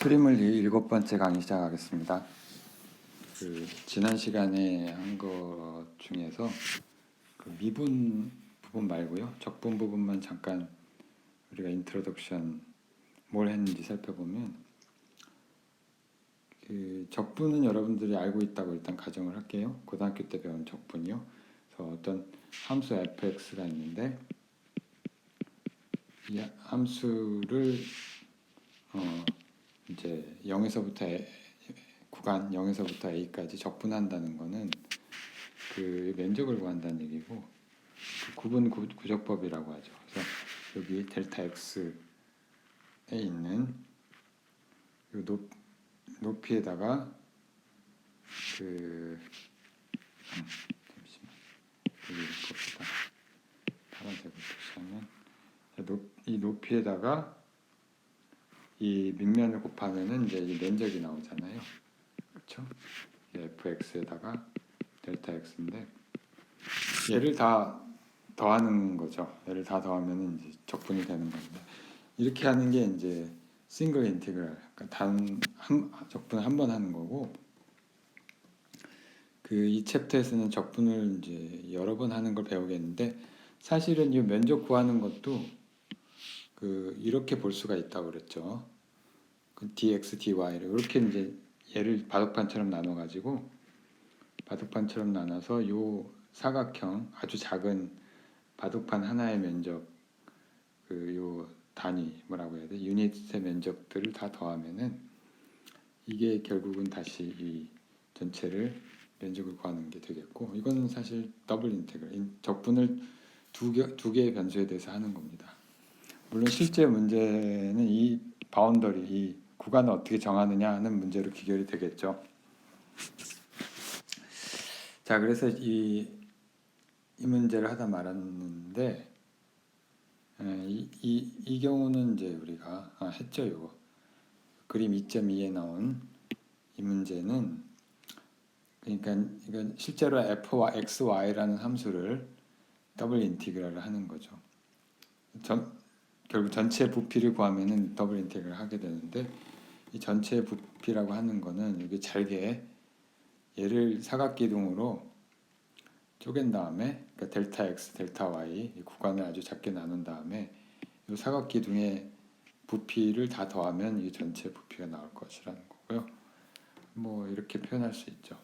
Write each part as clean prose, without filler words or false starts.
수리물 7번째 강의 시작하겠습니다. 지난 시간에 한 것 중에서 미분 부분 말고요, 적분 부분만 잠깐 우리가 인트로덕션 뭘 했는지 살펴보면, 적분은 여러분들이 알고 있다고 일단 가정을 할게요. 고등학교 때 배운 적분이요. 그래서 어떤 함수 fx가 있는데, 이 함수를 이제 0에서부터 구간 0에서부터 a까지 적분한다는 거는 그 면적을 구한다는 얘기고, 그 구분 구적법이라고 하죠. 그래서 여기 델타 x에 있는 이 높이에다가 잠시만, 여기 봅시다. 파란색으로 표시하면 이 높이에다가 이 밑면을 곱하면은 이제 이 면적이 나오잖아요. 그렇죠? fx에다가 델타 x인데, 얘를 다 더하는 거죠. 얘를 다 더하면 이제 적분이 되는 겁니다. 이렇게 하는 게 이제 싱글 인티그럴, 그러니까 적분 한 번 하는 거고, 이 챕터에서는 적분을 이제 여러 번 하는 걸 배우겠는데, 사실은 이 면적 구하는 것도 이렇게 볼 수가 있다고 그랬죠. dx, dy를 이렇게 이제 얘를 바둑판처럼 나눠 가지고, 바둑판처럼 나눠서 요 사각형 아주 작은 바둑판 하나의 면적, 요 단위 뭐라고 해야 돼? 유닛의 면적들을 다 더하면은 이게 결국은 다시 이 전체를 면적을 구하는 게 되겠고, 이건 사실 더블 인테그럴, 적분을 두 개의 변수에 대해서 하는 겁니다. 물론 실제 문제는 이 바운더리, 이 구간을 어떻게 정하느냐 하는 문제로 귀결이 되겠죠. 자, 그래서 이 문제를 하다 말았는데, 이 경우는 이제 우리가 했죠. 이거 그림 2.2에 나온 이 문제는, 그러니까 이건 실제로 x, y라는 함수를 더블 인티그랄을 하는 거죠. 결국 전체 부피를 구하면은 더블 인티그랄을 하게 되는데, 이 전체 부피라고 하는 거는 여기 잘게 얘를 사각기둥으로 쪼갠 다음에, 그러니까 델타 x, 델타 y 이 구간을 아주 작게 나눈 다음에 이 사각기둥의 부피를 다 더하면 이 전체 부피가 나올 것이라는 거고요. 뭐 이렇게 표현할 수 있죠.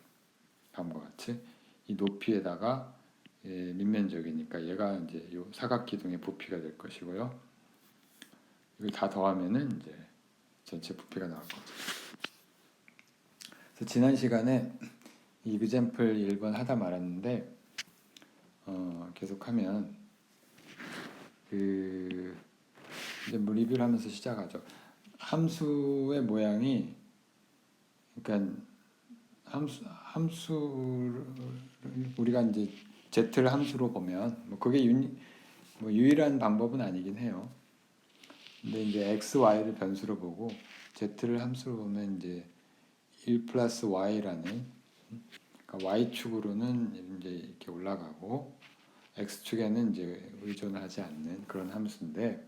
다음과 같이 이 높이에다가 밑면적이니까 얘가 이제 이 사각기둥의 부피가 될 것이고요. 이걸 다 더하면은 이제 전체 부피가 나올 거죠. 그래서 지난 시간에 이 example 1번 하다 말았는데, 계속하면 이제 뭐 리뷰를 하면서 시작하죠. 함수의 모양이, 그러니까 함수를 우리가 이제 z를 함수로 보면, 뭐 그게 뭐 유일한 방법은 아니긴 해요. 근데 이제 x, y를 변수로 보고 z를 함수로 보면 이제 1 플러스 y라는, 그러니까 y축으로는 이제 이렇게 올라가고 x축에는 이제 의존을 하지 않는 그런 함수인데,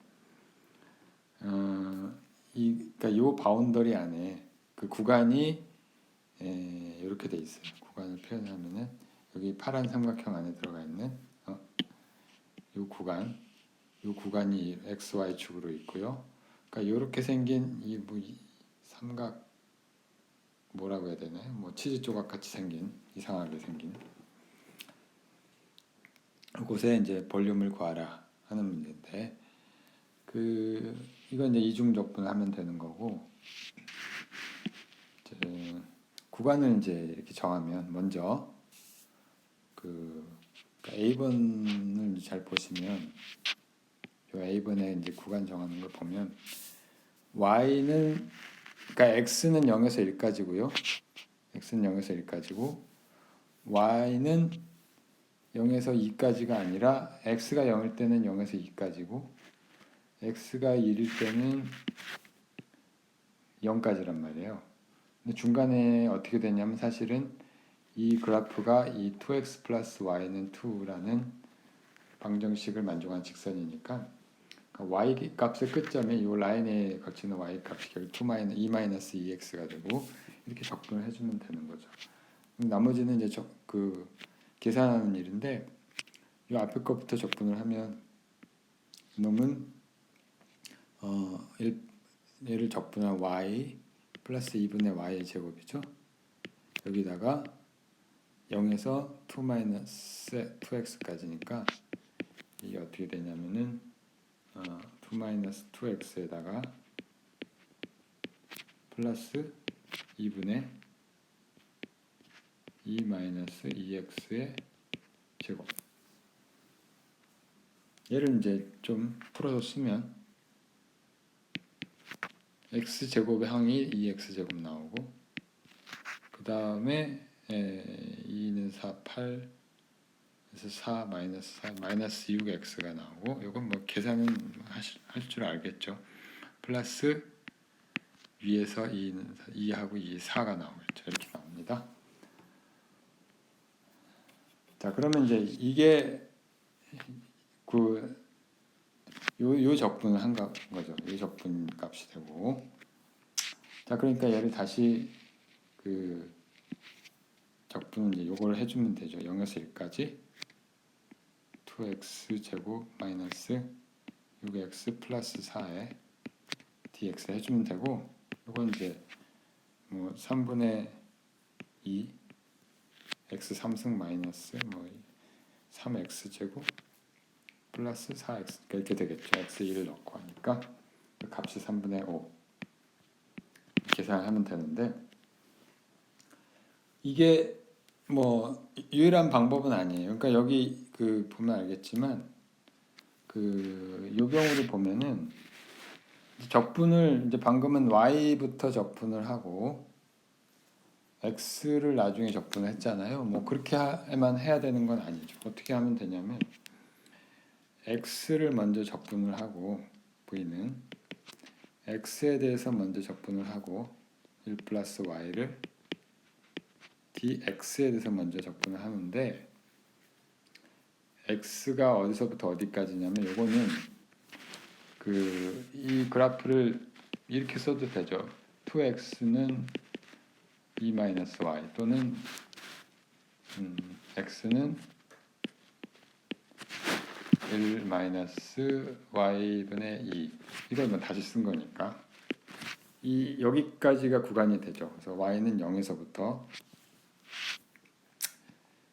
그러니까 요 바운더리 안에 그 구간이 이렇게 돼 있어요. 구간을 표현하면은 여기 파란 삼각형 안에 들어가 있는 요 구간이 x, y 축으로 있고요. 그러니까 이렇게 생긴 이 삼각 뭐라고 해야 되나요? 뭐 치즈 조각 같이 생긴, 이상하게 생긴 곳에 이제 볼륨을 구하라 하는 문제인데, 이건 이제 이중적분을 하면 되는 거고, 이제 구간을 이제 이렇게 정하면 먼저 그러니까 A번을 잘 보시면, 요 A번에 이제 구간 정하는 걸 보면 Y는, 그러니까 X는 0에서 1까지고요. X는 0에서 1까지고 Y는 0에서 2까지가 아니라 X가 0일 때는 0에서 2까지고 X가 1일 때는 0까지란 말이에요. 근데 중간에 어떻게 되냐면, 사실은 이 그래프가 이 2x 플러스 y는 2라는 방정식을 만족한 직선이니까 y 값의 끝점에 이 라인에 거치는 y 값이 결국 2-2x가 되고 이렇게 적분을 해주면 되는 거죠. 나머지는 이제 그 계산하는 일인데 이 앞에 것부터 적분을 하면 이놈은 얘를 적분한 y 플러스 2분의 y 제곱이죠. 여기다가 0에서 2-2x까지니까 이게 어떻게 되냐면은 2-2x에다가 플러스 2분의 2-2x의 제곱. 얘를 이제 좀 풀어서 쓰면 x제곱의 항이 2x제곱 나오고 그 다음에 2는 4, 8 그래서 4 마이너스 4 마이너스 6x가 나오고 이건 뭐 계산은 할 줄 알겠죠. 플러스 위에서 2하고 2, 4가 나오겠죠. 이렇게 나옵니다. 자, 그러면 이제 이게 요 적분을 한 거죠. 이 적분 값이 되고. 자, 그러니까 얘를 다시 그 적분은 이제 요걸 해주면 되죠. 0에서 1까지 2x 제곱 마이너스 6x 플러스 4에 dx 해주면 되고, 요건 이제 뭐 3분의 2 x 3승 마이너스 뭐 3x 제곱 플러스 4x 이렇게 되겠죠. x 1을 넣고 하니까 그 값이 3분의 5 계산하면 되는데, 이게 뭐 유일한 방법은 아니에요. 그러니까 여기 그 보면 알겠지만 그 요경으로 보면은 적분을 이제 방금은 y부터 적분을 하고 x를 나중에 적분을 했잖아요. 뭐 그렇게만 해야 되는 건 아니죠. 어떻게 하면 되냐면 x를 먼저 적분을 하고 v는 x에 대해서 먼저 적분을 하고 1 플러스 y를 dx에 대해서 먼저 적분을 하는데, x가 어디서부터 어디까지냐면 요거는 이 그래프를 이렇게 써도 되죠. 2x는 2-y 또는 x는 1-y분의 2 이걸 다시 쓴 거니까 여기까지가 구간이 되죠. 그래서 y는 0에서부터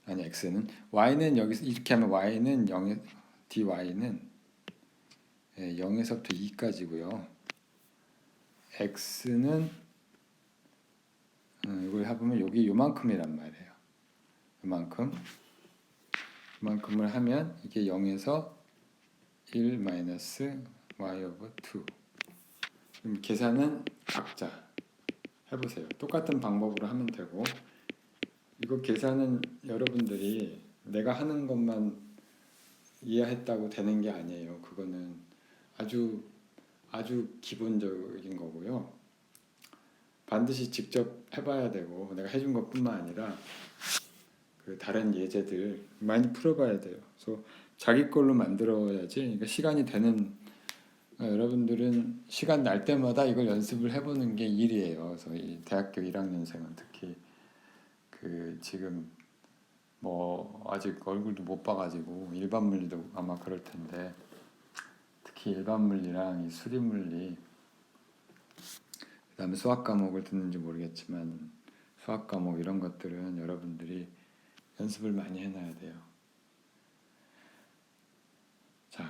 x는 y는 여기서 이렇게 하면 y는 0 dy는 0에서부터 2까지고요. x는 이걸 해보면 여기 요만큼이란 말이에요. 요만큼을 하면 이게 0에서 1 마이너스 y 오버 2. 계산은 각자 해보세요. 똑같은 방법으로 하면 되고, 이거 계산은 여러분들이 내가 하는 것만 이해했다고 되는 게 아니에요. 그거는 아주 기본적인 거고요. 반드시 직접 해봐야 되고, 내가 해준 것뿐만 아니라 그 다른 예제들 많이 풀어봐야 돼요. 그래서 자기 걸로 만들어야지. 그러니까 시간이 되는 여러분들은 시간 날 때마다 이걸 연습을 해보는 게 일이에요. 그래서 이 대학교 1학년생은 특히 그 지금 뭐 아직 얼굴도 못 봐가지고 일반 물리도 아마 그럴 텐데, 특히 일반 물리랑 이 수리 물리, 그다음에 수학 과목을 듣는지 모르겠지만 수학 과목 이런 것들은 여러분들이 연습을 많이 해놔야 돼요. 자,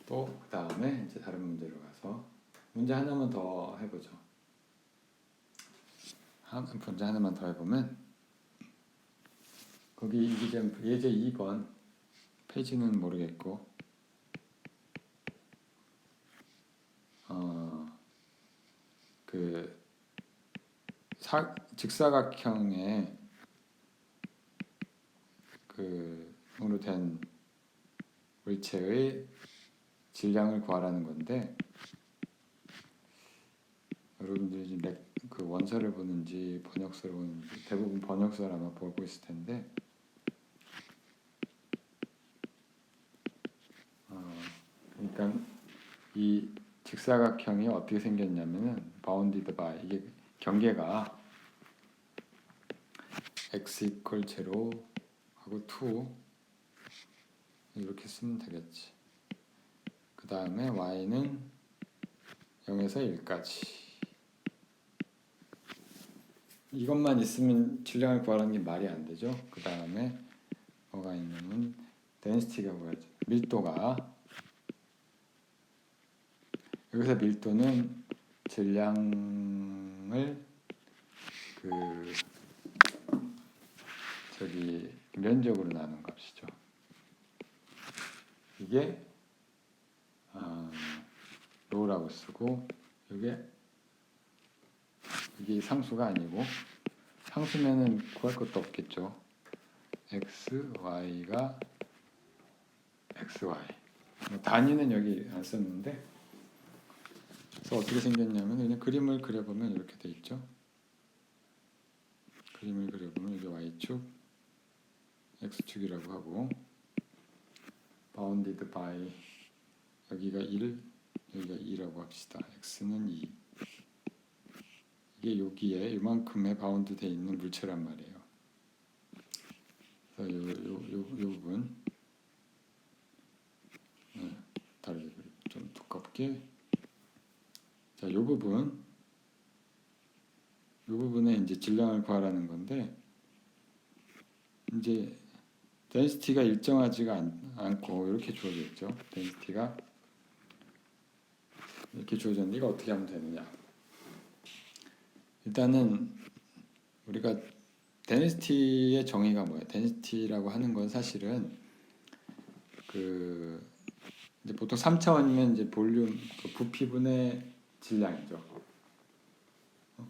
또 그 다음에 이제 다른 문제로 가서 문제 하나만 더 해보죠. 문제 하나만 더 해보면 거기 예제 2번 페이지는 모르겠고 그 직사각형의 으로 된 물체의 질량을 구하라는 건데, 여러분들이 지금 그 원서를 보는지 번역서를 보는지 대부분 번역서를 아마 보고 있을 텐데, 그러니까 이 직사각형이 어떻게 생겼냐면은 bounded by 이게 경계가 x equal 0 하고 2 이렇게 쓰면 되겠지. 그 다음에 y는 0에서 1까지. 이것만 있으면 질량을 구하라는 게 말이 안 되죠. 그 다음에 뭐가 있냐면 density가 뭐였죠? 밀도가. 여기서 밀도는 질량을 면적으로 나눈 값이죠. 이게 로우라고 쓰고 이게 상수가 아니고 상수면은 구할 것도 없겠죠. x, y가 xy. 단위는 여기 안 썼는데 그래서 어떻게 생겼냐면 그냥 그림을 그려보면 이렇게 돼 있죠. 그림을 그려보면 이게 y축, x축이라고 하고 bounded by 여기가 1, 여기가 2라고 합시다. x는 2. 이게 여기에 이만큼의 바운드 돼 있는 물체란 말이에요. 그래서 요 부분 다르게 좀 두껍게 자, 요 부분에 이제 질량을 구하라는 건데 이제 density가 일정하지가 않고 이렇게 주어져 있죠. density가 이렇게 주어졌는데 이거 어떻게 하면 되느냐? 일단은 우리가 density의 정의가 뭐예요? density라고 하는 건 사실은 이제 보통 3차원이면 이제 볼륨 부피분의 질량이죠.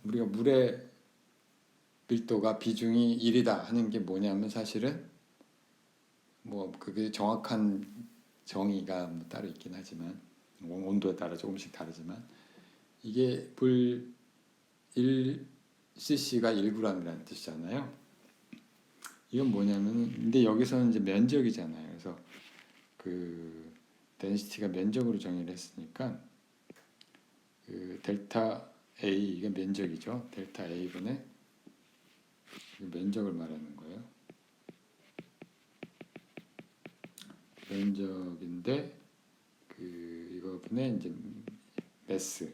우리가 물의 밀도가 비중이 1이다 하는 게 뭐냐면 사실은 뭐 그게 정확한 정의가 뭐 따로 있긴 하지만 온도에 따라 조금씩 다르지만 이게 불 1cc가 1g이라는 뜻이잖아요. 이건 뭐냐면 근데 여기서는 이제 면적이잖아요. 그래서 density가 면적으로 정의를 했으니까 델타 A 이게 면적이죠. 델타 A분의 면적을 말하는 거예요. 면적인데 이거분의 이제 매스.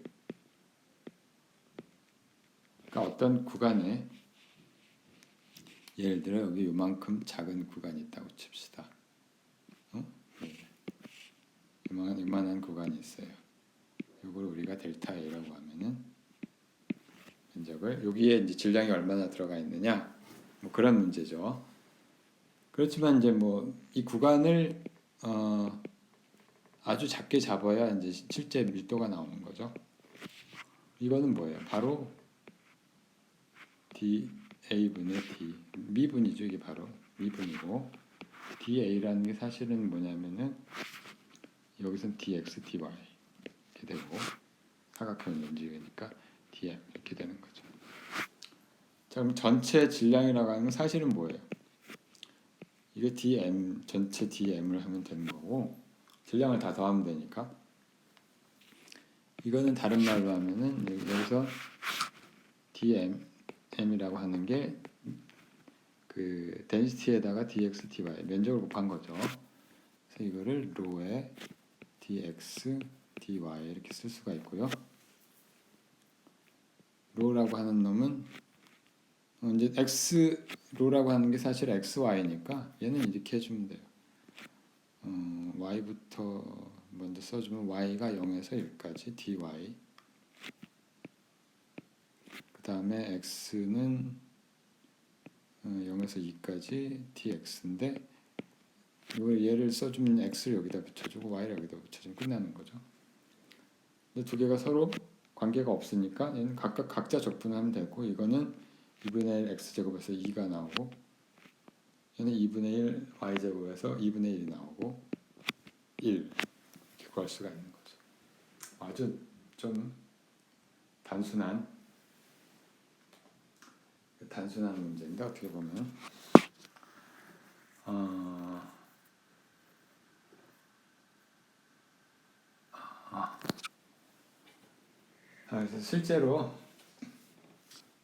그러니까 어떤 구간에 예를 들어 여기 요만큼 작은 구간이 있다고 칩시다. 이만한 구간이 있어요. 이걸 우리가 델타 A라고 하면은 면적을 여기에 이제 질량이 얼마나 들어가 있느냐 뭐 그런 문제죠. 그렇지만 이제 뭐 이 구간을 아주 작게 잡아야 이제 실제 밀도가 나오는 거죠. 이거는 뭐예요? 바로 dA분의 d 미분이죠. 이게 바로 미분이고 dA라는 게 사실은 뭐냐면은 여기선 dx, dy 이렇게 되고 사각형이 움직이니까 dm 이렇게 되는 거죠. 자, 그럼 전체 질량이라고 하는 건 사실은 뭐예요? 이게 dm 전체 dm을 하면 되는 거고 질량을 다 더하면 되니까 이거는 다른 말로 하면은 여기서 dm이라고 하는 게 density에다가 dx, dy 면적을 곱한 거죠. 그래서 이거를 로에 dx, dy 이렇게 쓸 수가 있고요. 로라고 하는 놈은 이제 x 로라고 하는 게 사실 xy니까 얘는 이렇게 해주면 돼요. y부터 먼저 써주면 y가 0에서 1까지 dy 그 다음에 x는 0에서 2까지 dx인데 얘를 써주면 x를 여기다 붙여주고 y를 여기다 붙여주면 끝나는 거죠. 근데 두 개가 서로 관계가 없으니까 얘는 각자 적분하면 되고 이거는 2분의 1 x제곱에서 2가 나오고 얘는 2분의 1 y제곱에서 2분의 1이 나오고 1 이렇게 구할 수가 있는 거죠. 아주 좀 단순한 문제인데 어떻게 보면 그래서 실제로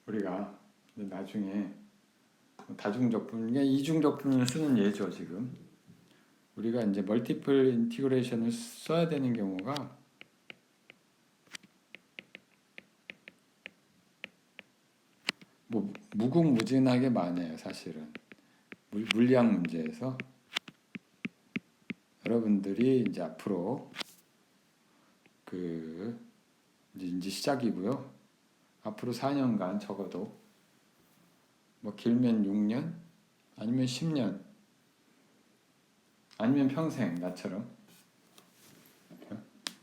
우리가 나중에 다중적분, 그러니까 이중적분을 쓰는 예죠. 지금 우리가 이제 멀티플 인티그레이션을 써야 되는 경우가 뭐 무궁무진하게 많아요. 사실은 물리학 문제에서 여러분들이 이제 앞으로 그 이제 시작이고요. 앞으로 4년간 적어도 뭐 길면 6년 아니면 10년 아니면 평생 나처럼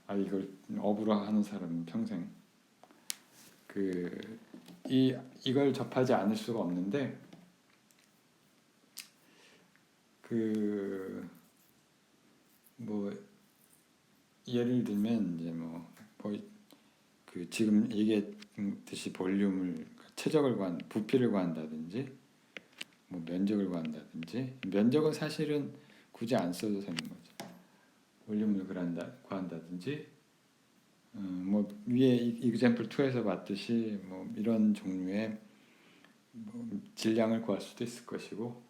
이걸 업으로 하는 사람은 평생 이걸 접하지 않을 수가 없는데 뭐 예를 들면 이제 지금 얘기했듯이 볼륨을 최적을 부피를 구한다든지 뭐 면적을 구한다든지 면적은 사실은 굳이 안 써도 되는 거죠. 볼륨을 구한다든지 뭐 위에 example 2에서 봤듯이 뭐 이런 종류의 질량을 구할 수도 있을 것이고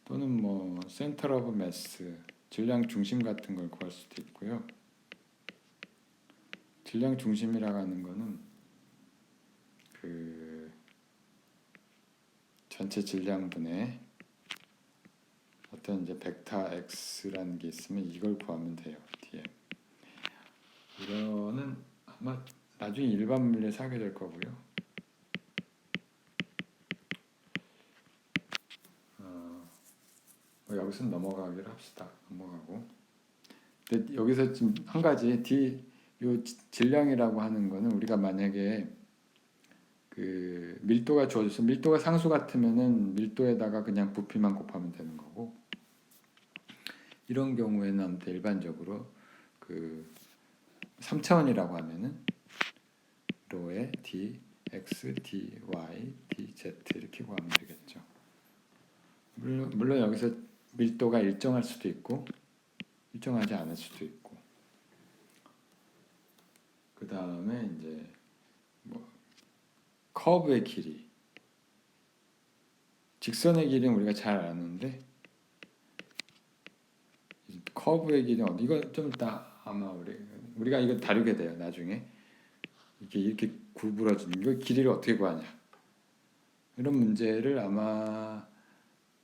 또는 뭐 center of mass 질량 중심 같은 걸 구할 수도 있고요. 질량 중심이라고 하는 거는 전체 질량분의 어떤 이제 벡터 x라는 게 있으면 이걸 구하면 돼요. dm. 이거는 아마 나중에 일반 물리에서 하게 될 거고요. 여기서 넘어가기로 합시다. 넘어가고. 근데 여기서 지금 한 가지 요 질량이라고 하는 거는 우리가 만약에 밀도가 주어져서 밀도가 상수 같으면은 밀도에다가 그냥 부피만 곱하면 되는 거고 이런 경우에는 아무튼 일반적으로 3차원이라고 하면은 로에 dx, dy, dz 이렇게 구하면 되겠죠. 물론 여기서 밀도가 일정할 수도 있고 일정하지 않을 수도 있고 그 다음에 이제 뭐 커브의 길이 직선의 길이는 우리가 잘 아는데 커브의 길이는 이거 좀 이따 아마 우리가 이거 다루게 돼요. 나중에 이렇게 구부러지는 이거 길이를 어떻게 구하냐 이런 문제를 아마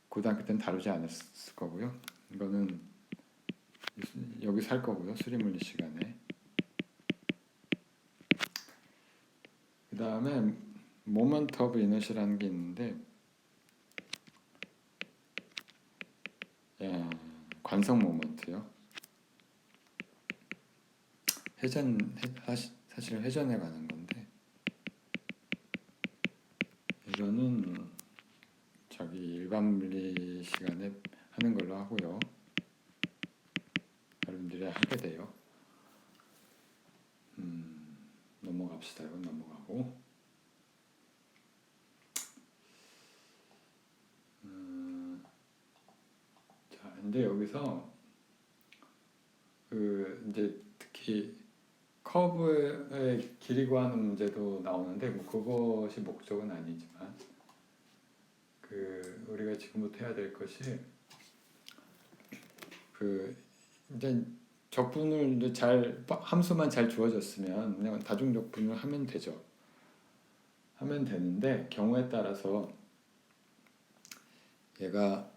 고등학교 때는 다루지 않았을 거고요. 이거는 여기서 할 거고요. 수리물리 시간에. 그 다음에 모먼트 오브 이너시라는 게 있는데 관성 모먼트요. 사실 회전에 관한 건데 이거는 일반 물리 시간에 하는 걸로 하고요. 여러분들이 하게 돼요. 넘어갑시다. 이건 넘어가고. 자, 근데 여기서 이제 특히 커브의 길이 구하는 문제도 나오는데 뭐 그것이 목적은 아니지만 우리가 지금부터 해야 될 것이 이제 적분을 이제 함수만 잘 주어졌으면 그냥 다중적분을 하면 되죠. 하면 되는데 경우에 따라서 얘가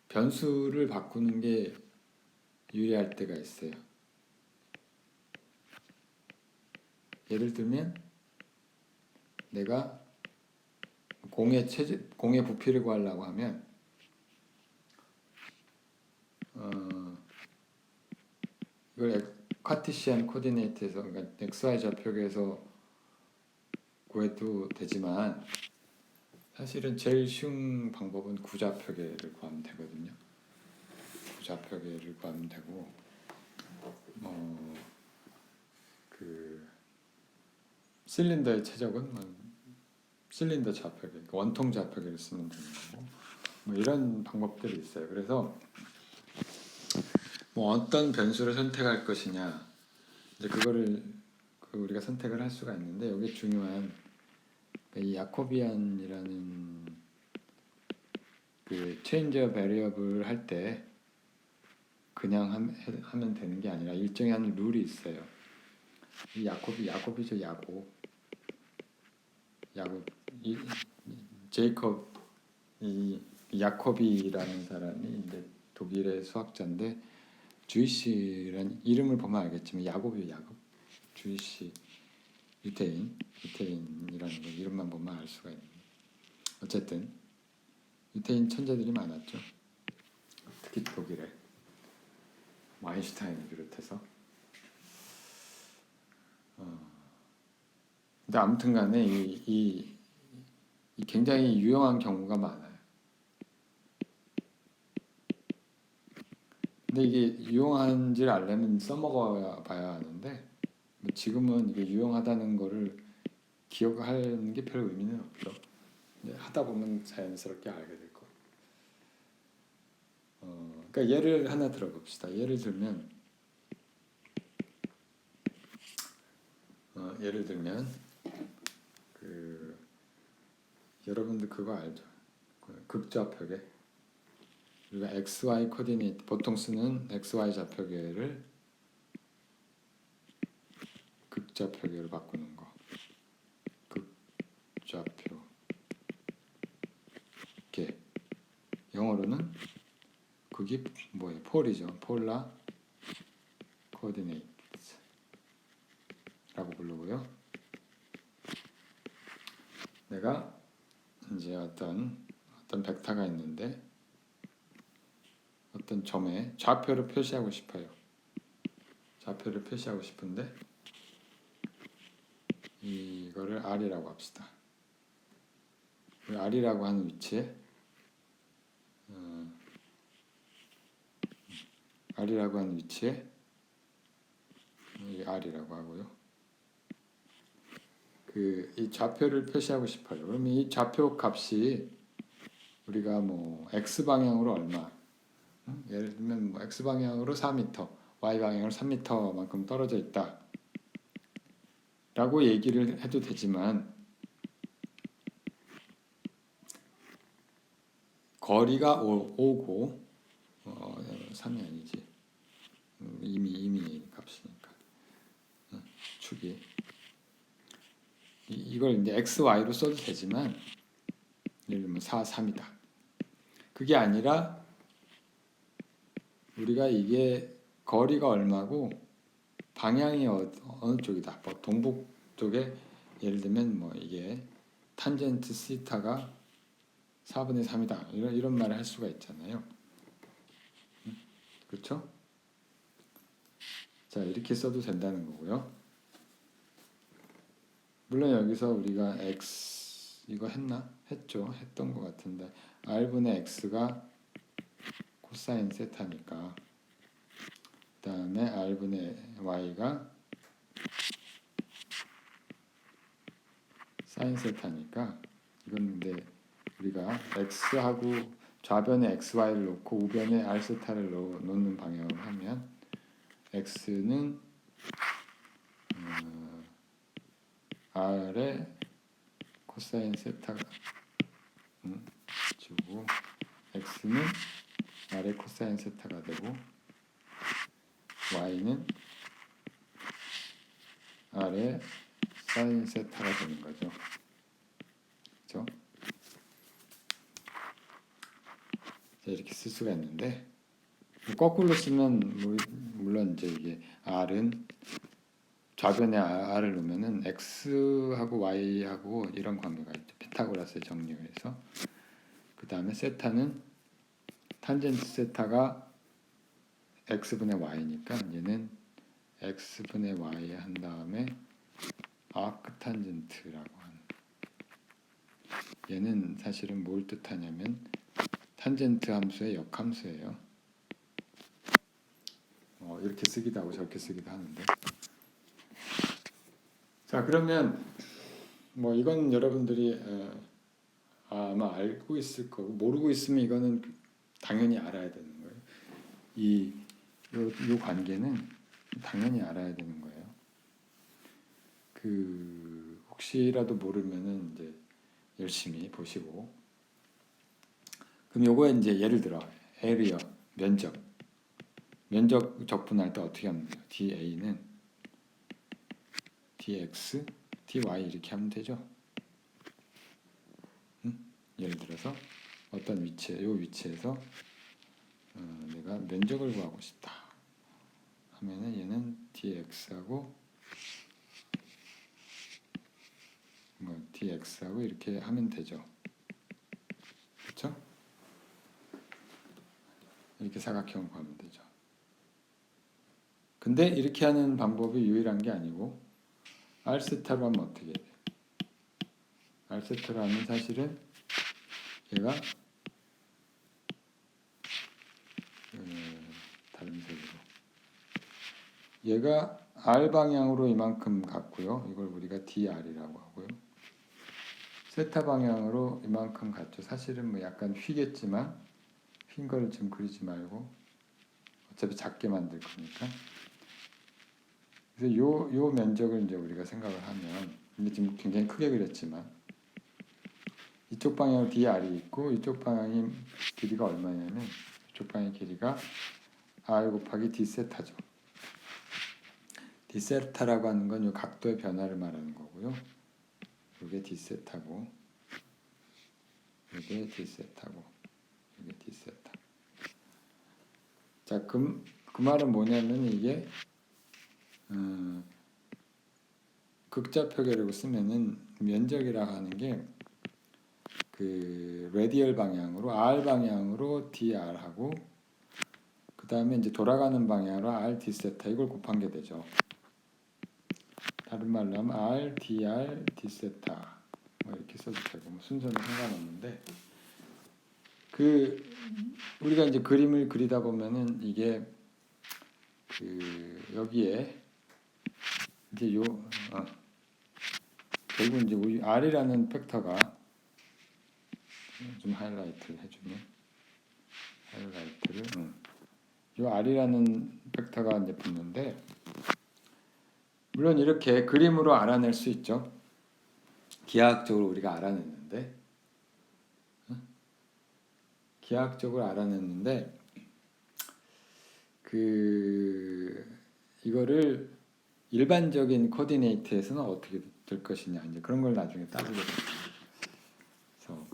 변수를 바꾸는 게 유리할 때가 있어요. 예를 들면 내가 공의 부피를 구하려고 하면 이걸 카티시안 코디네이트에서 그러니까 XY 좌표계에서 구해도 되지만 사실은 제일 쉬운 방법은 구좌표계를 구하면 되거든요. 구좌표계를 구하면 되고 실린더의 최적은 실린더 좌표계, 원통 좌표계를 쓰면 되는 거고 뭐 이런 방법들이 있어요. 그래서 뭐 어떤 변수를 선택할 것이냐 이제 그거를 우리가 선택을 할 수가 있는데 여기 중요한 이 야코비안이라는 그 체인저 베리어블 할 때 그냥 하면 되는 게 아니라 일정의 한 룰이 있어요. 이 야곱이죠. 야곱 이 제이콥 이 야코비라는 사람이 이제 독일의 수학자인데 주이시라는 이름을 보면 알겠지만 야곱 주이시 유태인이라는 거 이름만 보면 알 수가 있는. 어쨌든 유태인 천재들이 많았죠. 특히 독일에 아인슈타인을 비롯해서. 근데 아무튼간에 이 굉장히 유용한 경우가 많아요. 근데 이게 유용한지를 알려면 써먹어 봐야 하는데 지금은 이게 유용하다는 거를 기억하는 게 별 의미는 없죠. 하다 보면 자연스럽게 알게 될 거예요. 그러니까 예를 하나 들어봅시다. 예를 들면 그 여러분들 그거 알죠? 극좌표계. 우리가 XY 코디네이트 보통 쓰는 XY 좌표계를 극좌표계로 바꾸는 거. 극좌표계. 영어로는 그게 뭐예요? 폴이죠. 폴라 코디네이트라고 부르고요. 내가 이제 어떤 벡터가 있는데 어떤 점에 좌표를 표시하고 싶어요. 좌표를 표시하고 싶은데 이거를 R이라고 합시다. R이라고 하는 위치에 R이라고 하는 위치에 이 R이라고 하고요. 이 좌표를 표시하고 싶어요. 그러면 이 좌표 값이 우리가 뭐 x 방향으로 얼마, 예를 들면 뭐 x 방향으로 4m, y 방향으로 3m만큼 떨어져 있다. 라고 얘기를 해도 되지만 거리가 오고 3이 아니지. 이미 값이니까 축이 이걸 이제 x, y로 써도 되지만 예를 들면 4, 3이다. 그게 아니라 우리가 이게 거리가 얼마고 방향이 어느 쪽이다. 뭐 동북 쪽에 예를 들면 뭐 이게 탄젠트 시타가 4분의 3이다. 이런 말을 할 수가 있잖아요. 그렇죠? 자, 이렇게 써도 된다는 거고요. 물론 여기서 우리가 x 이거 했죠. 했던 것 같은데 r분의 x가 코사인 세타니까 그 다음에 r분의 y가 사인 세타니까 이건 근데 우리가 x하고 좌변에 xy를 놓고 우변에 r 세타를 놓는 방향으로 하면 x는 r의 코사인 세타가 주고 x는 r의 코사인 세타가 되고 y는 r의 사인 세타가 되는 거죠. 그렇죠? 자, 이렇게 쓸 수가 있는데 거꾸로 쓰면 물론 이제 이게 r은 좌변에 r을 놓으면은 x하고 y하고 이런 관계가 있죠. 피타고라스의 정리에서. 그 다음에 세타는 탄젠트 세타가 x분의 y니까 얘는 x분의 y 한 다음에 아크 탄젠트라고 하는. 얘는 사실은 뭘 뜻하냐면 탄젠트 함수의 역함수예요. 이렇게 쓰기도 하고 저렇게 쓰기도 하는데. 자, 그러면 뭐 이건 여러분들이 아마 알고 있을 거고 모르고 있으면 이거는 당연히 알아야 되는 거예요. 이 관계는 당연히 알아야 되는 거예요. 그 혹시라도 모르면은 이제 열심히 보시고. 그럼 요거에 이제 예를 들어 area 면적 적분할 때 어떻게 하면 돼요? DA는 DX, DY 이렇게 하면 되죠. 예를 들어서 어떤 요 위치에서 내가 면적을 구하고 싶다 하면은 얘는 DX하고 DX하고 이렇게 하면 되죠. 그렇죠? 이렇게 사각형을 구하면 되죠. 근데 이렇게 하는 방법이 유일한 게 아니고 R세타로 하면 어떻게 돼요? R세타로 하면 사실은 얘가 다른 색으로 얘가 R 방향으로 이만큼 갔고요. 이걸 우리가 DR이라고 하고요. 세타 방향으로 이만큼 갔죠. 사실은 뭐 약간 휘겠지만 휜 거를 좀 그리지 말고 어차피 작게 만들 거니까. 그래서 요 면적을 이제 우리가 생각을 하면 이게 지금 굉장히 크게 그렸지만 이쪽 방향으로 DR이 있고 이쪽 방향이 길이가 얼마냐면 이쪽 방향 길이가 R 곱하기 D세타죠. D세타라고 하는 건 이 각도의 변화를 말하는 거고요. 이게 D세타고 이게 D세타고 이게 D세타. 자, 그 말은 뭐냐면 이게 극좌표계라고 쓰면은 면적이라 하는 게 그 레디얼 방향으로 R 방향으로 DR하고 그 다음에 이제 돌아가는 방향으로 R D세타 이걸 곱한 게 되죠. 다른 말로 하면 R DR D세타 뭐 이렇게 써도 되고 뭐 순서는 상관없는데 그 우리가 이제 그림을 그리다 보면은 이게 그 여기에 이제 결국 이제 우리 R이라는 팩터가 좀 하이라이트를 해주면 이 R이라는 벡터가 이제 붙는데 물론 이렇게 그림으로 알아낼 수 있죠. 기하학적으로 우리가 알아냈는데 그 이거를 일반적인 코디네이트에서는 어떻게 될 것이냐 이제 그런 걸 나중에 따르게 됩니다. 그래서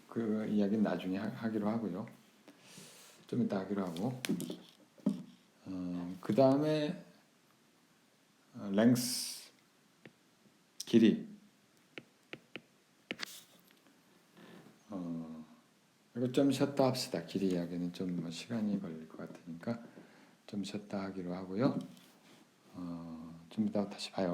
그 이야기는 나중에 하기로 하고요. 좀 이따 하기로 하고 그 다음에 랭스 길이 이거 좀 쉬었다 합시다. 길이 이야기는 좀 뭐 시간이 걸릴 것 같으니까 좀 쉬었다 하기로 하고요. 좀 이따 다시 봐요.